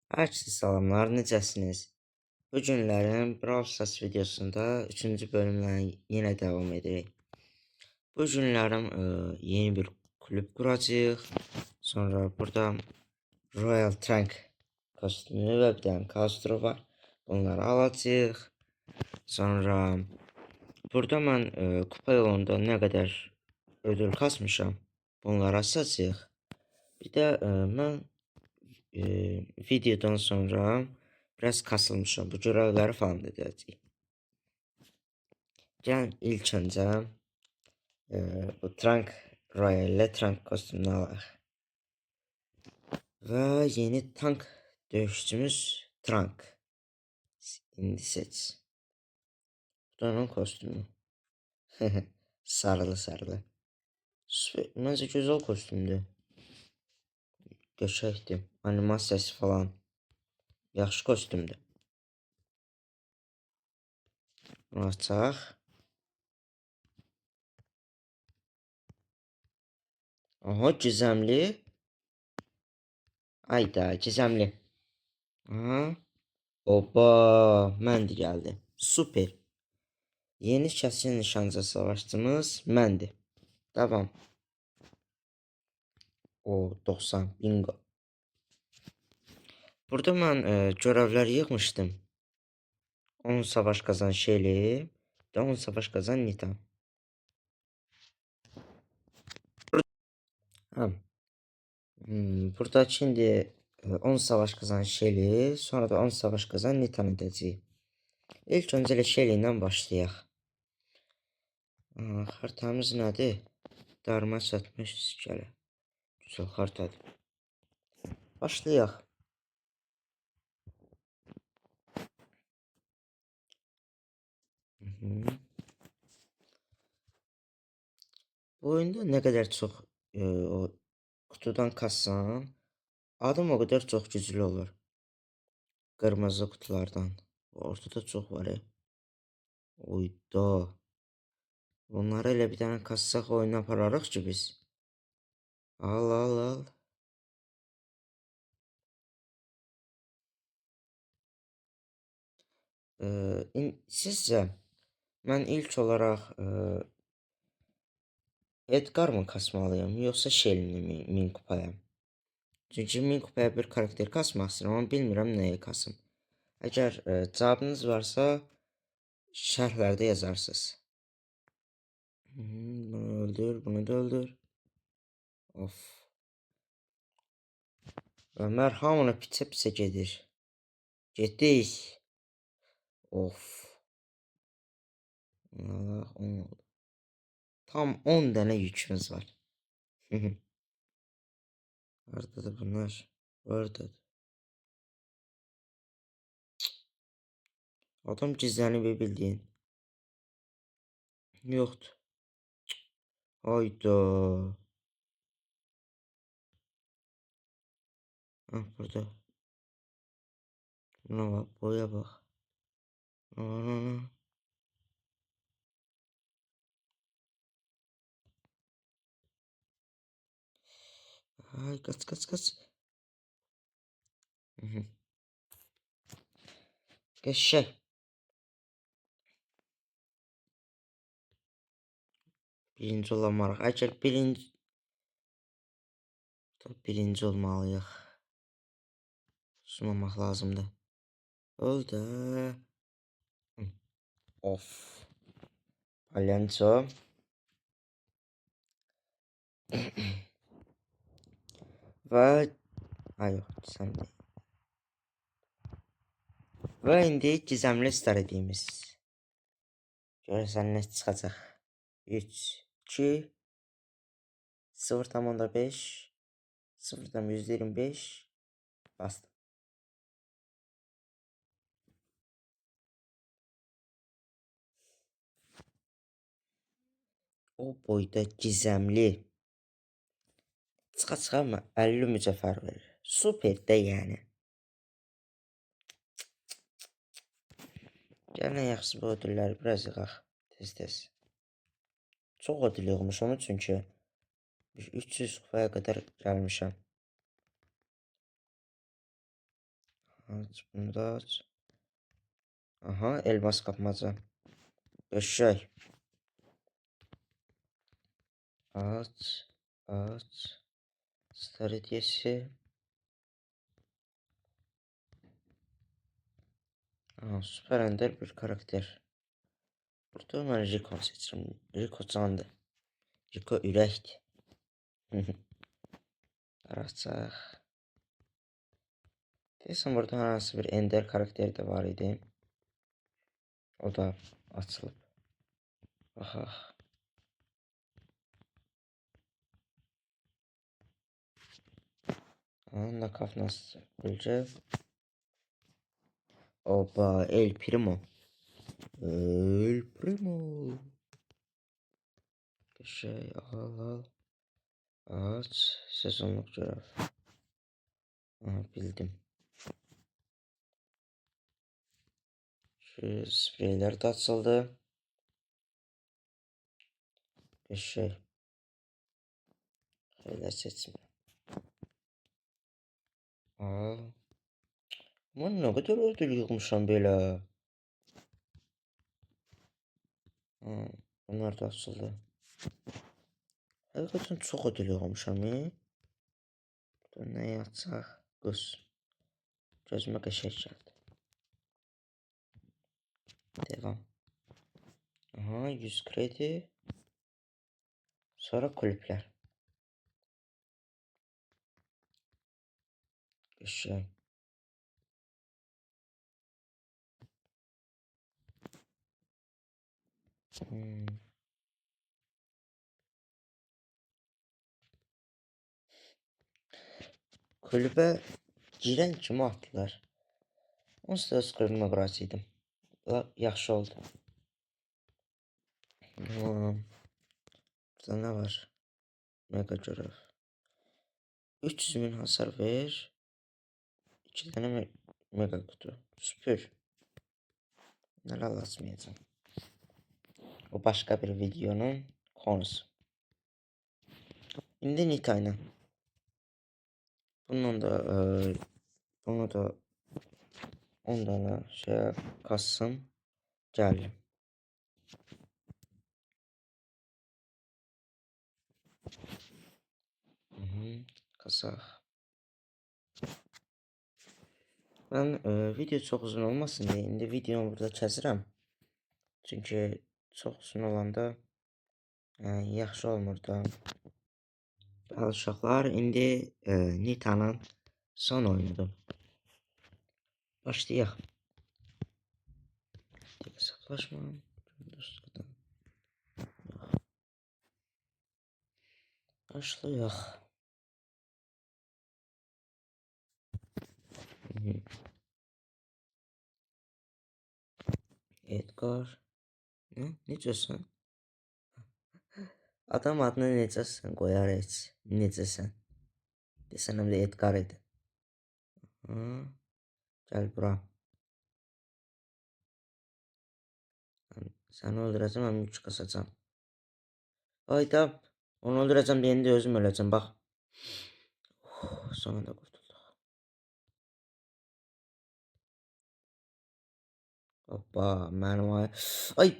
Herkese salamlar, necəsiniz? Bu günlərin Brawl Stars videosunda 3-cü bölümlə yenə davam edirik. Bu günlərim yeni bir kulüp quracağıq. Sonra burada Royal Trunk kostümü və bir dənə Castro var. Bunları alacağıq. Sonra burada mən kupa yolunda nə qədər ödül kasmışam, bunları açacağıq. Bir də mən videodan sonra biraz kasılmışam. Bu görevləri falan da edəcəyik. Gəlin ilk öncə bu Trunk Royal ilə Trunk kostümünü alaq. Və yeni tank döyüşçümüz Trunk. İndi seç. Bu da onun kostümü. Sarılı. Məncə gözəl kostümdür. Qəşəngdir. Animasiyası falan. Yaxşı kostümdür. Bunu açaq. Aha, gizemli. Ayda, gizemli. Aha. Oba, məndi gəldi. Super. Yeni kəsin nişancı savaşçımız məndir. Davam. O 90 bingo. Burada mən görevlər yığmışdım. 10 savaş kazan Shelly, 10 savaş kazan Nita. Burada şimdi 10 savaş kazan Shelly, sonra da 10 savaş kazan Nita'nı edəcəyik. İlk öncə elə Shelly ilə başlayaq. Xaritamız nədir? Darma çatmış iskələ. Güzel xaritadır. Başlayaq. Bu oyunda nə qədər çox o kutudan kassan, adam o qədər çox güclü olur. Qırmızı kutulardan. Ortada çox var. Oyda. Onları elə bir dənə kassaq oyuna apararıq ki biz. Al. Sizcə mən ilk olaraq Edgar mı kasmalıyım, yoxsa Shelly mi 1000 kupaya? Çünki 1000 kupaya bir karakter kasmaq istəyirəm, amma bilmirəm nəyə kasım. Əgər cavabınız varsa şərhlərdə yazarsınız. Bunu öldür, bunu da öldür. Of. Ömer hamını piçə gedir. Getdik. Of. Tam 10 dənə yükümüz var. Haradadır bunlar? Oradadır. Adam gizlənib bildiyin. Yoxdur. Hayda. Burada. Buna bak, boya bak. Ay, kaç. Qəşəng. Birinci olamarıq. Əgər birinci olmalıyıq. Sunmamaq lazımdır. Öldü. Of. Palyanço. Və ay yox, sən deyil. Və indi gizemli star ediyimiz. Görəsən nə çıxacaq. 3, 2, 0.5, 0.125 bastım. O boyda gizemli. Çıxa mı? 50 mücəfər verir. Super də yəni. Gəlin yaxşı bu ödülləri biraz yığaq. Tez. Çox ödül yığmış onu çünki 300 kupaya qədər gəlmişəm. Aç bunu da aç. Aha, elmas kapmaca. Eşek. Aç. Aç. Star hediyesi. Aha, süper ender bir karakter. Burada ben Rico seçirim. Rico candı. Rico ürəkdir. Araçaq. Deyəsən burada hansı bir ender karakteri de var idi. O da açılıb. Baxaq. Nakaf nasıl öləcək? Oba, El Primo. El Primo. Şey al. Aç. Sezonluk görev. Aha, bildim. Şu spreyler de açıldı. Şey. Şöyle seçim. Al. Aman ne kadar ödül yığmışam böyle. Ha, bunlar da açıldı. Hakikaten çok ödül yığmışam. Burada ne yapsaq? Qız. Gözümə qəşəng gəldi. Devam. Aha, 100 kredi. Sonra kulüplər. Qəşəng. Kulübə girən kimi atdılar. Onsuz da öz kulübümə quracaqdım. Yaxşı oldu. Burada ne var? Mega görev. 300.000 hasar ver. 2 tane mega kutu. Süpür. Neler lazmayacağım. O başka bir videonun konusu. Şimdi Nita'yla. Bunun da bunu da 10 tane şey kassın. Geldim. Kasa. Ben video çok uzun olmasın diye indi videomu burada kəsirəm. Çünkü çok uzun olanda yaxşı olmur da. Uşaqlar, indi Nita'nın son oyunudur. Başlayaq. Hesablaşma. Başlayaq. Edgar. Necəsən? Adam adını necəsən qoyar heç. Necəsən? Desən həm də Edgar idi. Gəl bura. Səni öldürəcəm, mən yük kasacam. Hayda. Onu öldürəcəm deyəndə özüm öləcəm, bax. Sonunda qurtulduq. Hoppa, mənim ay. Ay.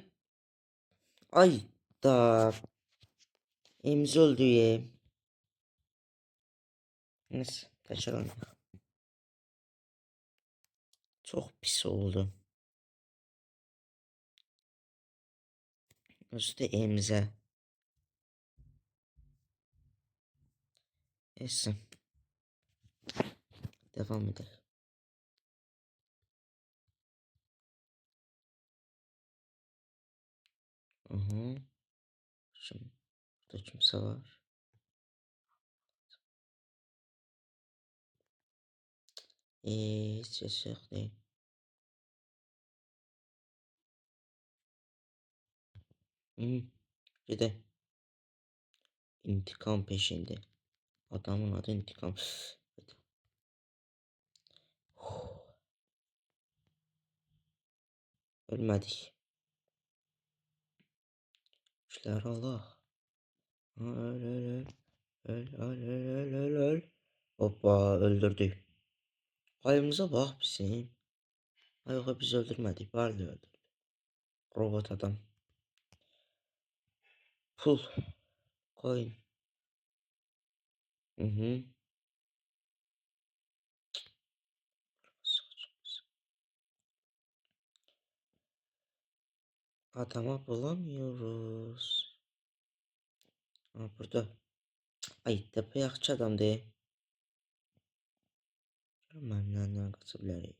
Ay da. Emzi öldü. Neyse, təkrar oynayaq. Çox pis oldu. Özü də emzə. Neyse. Devam edelim. Şimdi burada kimse var. Hiç ses yok değil. Bir de intikam peşinde. Adamın adı intikam. Ölmedik. İşler Allah. Öl öl öl. Öl öl öl öl öl öl. Hoppa öldürdü. Ayımıza bak bizim. Ay biz öldürmedik. Barley öldürdü. Robot adam. Pul. Coin. Hı hı. Adama bulamıyoruz. Ha, burada. Ay tepe yakıcı adam değil. Mermilerden kaçabiliriz.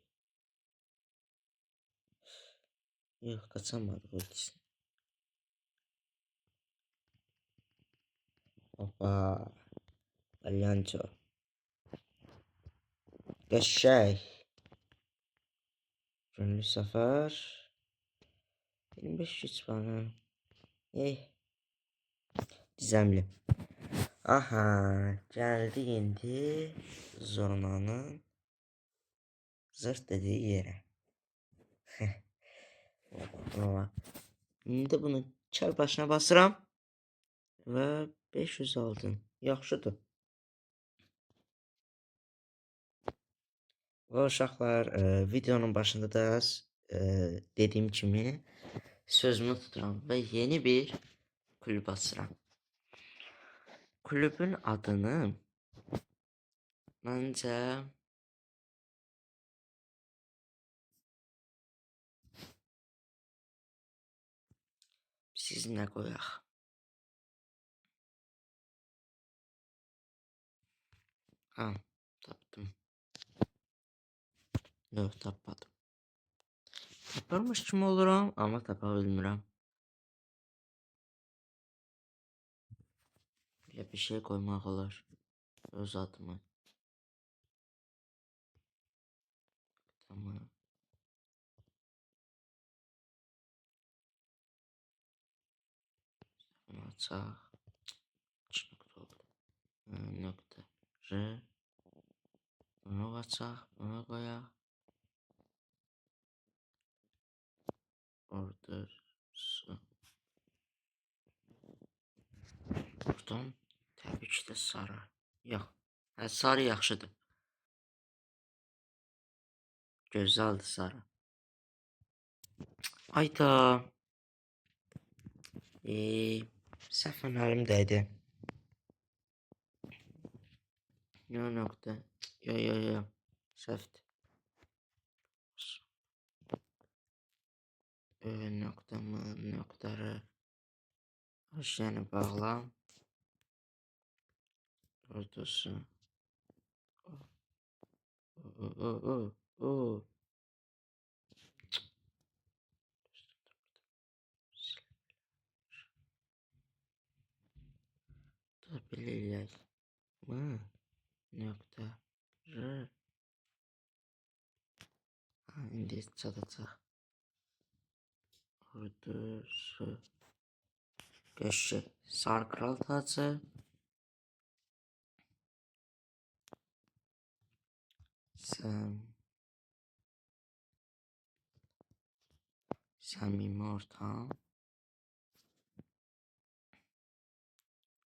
Yok kaçamadık ultisini. Hoppa. Palyanço. Geçey. Gönüllü sefer. 25 güç bana. Gizemli. Aha. Geldi indi. Zornanın zırt dediği yere. Buna. Şimdi bunu çar başına basıram. Ve 500 aldın. Yaxşıdır. Və uşaqlar, videonun başında da dediyim kimi sözümü tuturam və yeni bir kulüp açıram. Kulübün adını məncə sizinlə qoyaq. Ha, tapdım. Yox, tapmadım. Taparmış kimi oluram, amma tapa bilmirəm. Belə bir şey qoymaq olar. Öz adımı. Tamam. Bunu açaq. Nöqtə oldu. Nöqtə. R. Bunu açaq. Bunu qoyaq. Ordusu. Buradan təbii ki də sarı. Yox. Hə, sarı yaxşıdır. Gözəldir sarı. Ayda. Səhvən əlim dəydi. Yo nöqtə. Yo. Səhvdir. Nöqtəmi, nöqtəri. Yəni bağla. Ordusu. O. Da belə eləyək. Nöqtə. R. Ha, indi çatacaq. Ordusu. Qəşəng. Sarı kral tacı. Səmimi ortam.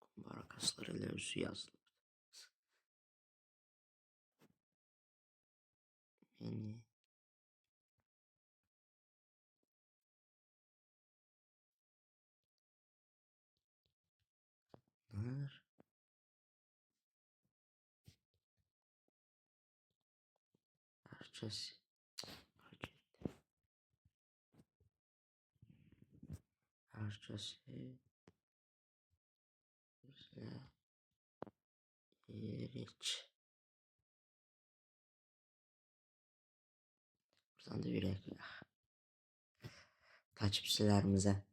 Kumbara kasları ilə üzü yazılıb. Yeni. Herkes. Herkesi izleyirik. Buradan da yürek takipçilerimize.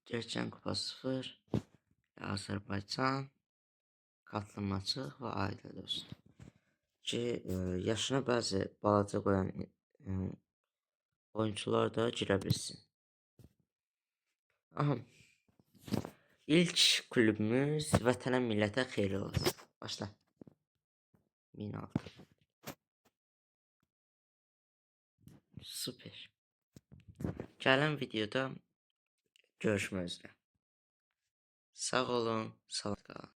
Gerçekten Kupa 0. Azərbaycan katılımçı və ailə dostu. Ki yaşına bəzi balaca qoyan oyuncular da girə bilsin. Aha. İlk kulübümüz vətənə millətə xeyirli olsun. Başla. 1006. Süper. Gələn videoda görüşmək üzrə. Sağ olun, sağ qalın.